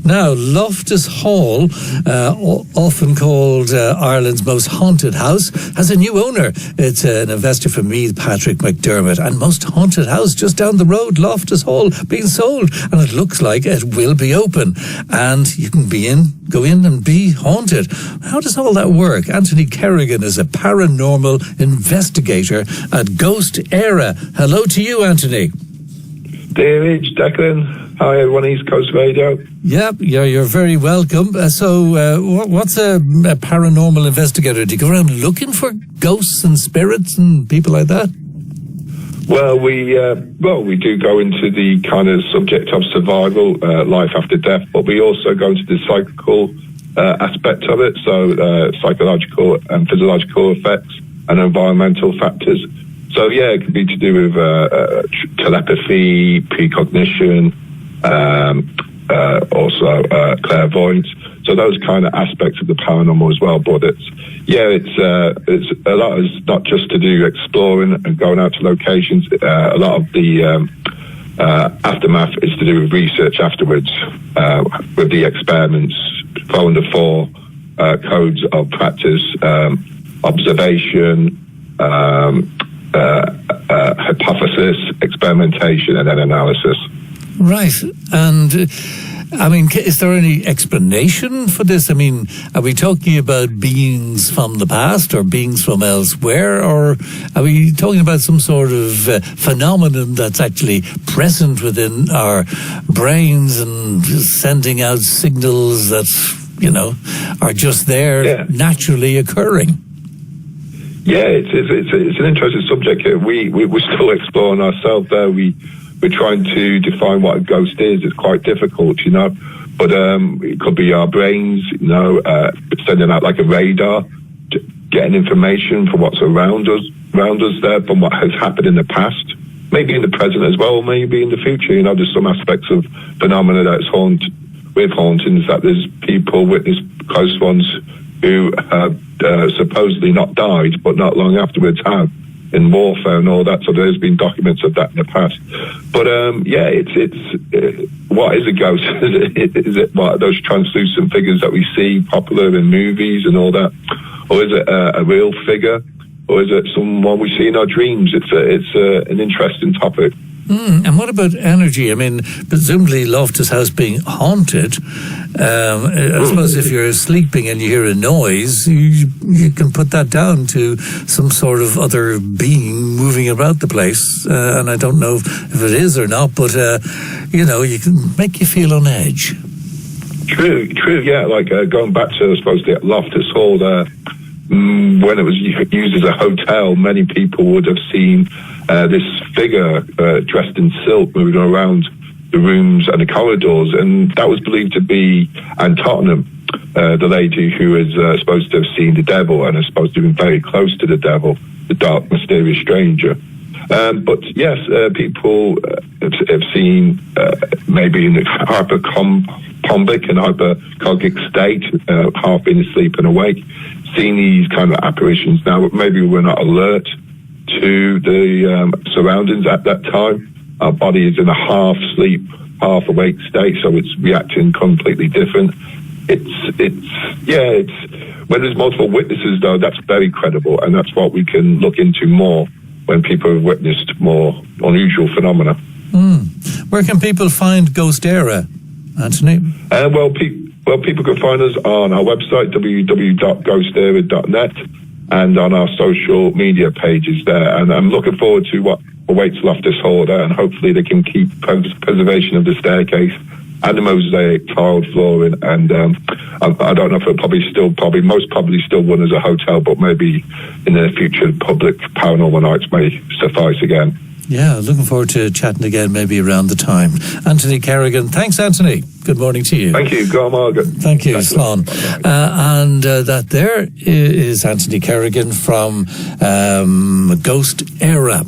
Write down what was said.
Now, Loftus Hall, often called Ireland's most haunted house, has a new owner. It's an investor from Meath, Patrick McDermott, and most haunted house just down the road, Loftus Hall, being sold, and it looks like it will be open, and you can go in and be haunted. How does all that work? Anthony Kerrigan is a paranormal investigator at GhostÉire. Hello to you, Anthony. Dear Declan. Hi, everyone, East Coast Radio. Yep, you're very welcome. What's a paranormal investigator? Do you go around looking for ghosts and spirits and people like that? Well, we do go into the kind of subject of survival, life after death, but we also go into the psychical aspect of it, so psychological and physiological effects and environmental factors. So, yeah, it could be to do with telepathy, precognition, also clairvoyance. So those kind of aspects of the paranormal as well. But it's a lot is not just to do exploring and going out to locations. A lot of the aftermath is to do with research afterwards, with the experiments, following the four codes of practice: observation, hypothesis, experimentation, and then analysis. Right. And is there any explanation for this? Are we talking about beings from the past or beings from elsewhere, or are we talking about some sort of phenomenon that's actually present within our brains and sending out signals that, are just there naturally occurring? Yeah, it's an interesting subject. We're still exploring ourselves there. We're trying to define what a ghost is. It's quite difficult, but it could be our brains, sending out like a radar, getting information from what's around us there, from what has happened in the past, maybe in the present as well, maybe in the future. There's some aspects of phenomena that's with hauntings, that there's people, witness close ones, who have supposedly not died, but not long afterwards have, in warfare and all that. So there's been documents of that in the past. But what is a ghost? Is it what, those translucent figures that we see popular in movies and all that, or is it a real figure, or is it someone we see in our dreams? It's an interesting topic. And what about energy? Presumably Loftus House being haunted, I suppose if you're sleeping and you hear a noise, you can put that down to some sort of other being moving about the place. And I don't know if it is or not, but, you can make you feel on edge. True, yeah. Like going back to, I suppose, the Loftus Hall there, when it was used as a hotel, many people would have seen this figure dressed in silk moving around the rooms and the corridors, and that was believed to be Anne Tottenham, the lady who is supposed to have seen the devil and is supposed to have been very close to the devil, the dark, mysterious stranger. But yes, people have seen maybe in a hypercombic and hypercogic state, half in sleep and awake, seen these kind of apparitions. Now, maybe we're not alert to the surroundings at that time. Our body is in a half sleep, half awake state, so it's reacting completely different. It's when there's multiple witnesses, though, that's very credible, and that's what we can look into more when people have witnessed more unusual phenomena. Where can people find GhostÉire, Anthony? People can find us on our website, www.ghostére.net, and on our social media pages there. And I'm looking forward to what awaits Loftus Hall there, and hopefully they can keep preservation of the staircase and the mosaic tiled flooring. And I don't know if it'll most probably still run as a hotel, but maybe in the future public paranormal nights may suffice again. Yeah, looking forward to chatting again maybe around the time. Anthony Kerrigan, thanks Anthony. Good morning to you. Thank you. Go on, Margaret. Thank you, Slán. And that there is Anthony Kerrigan from GhostÉire.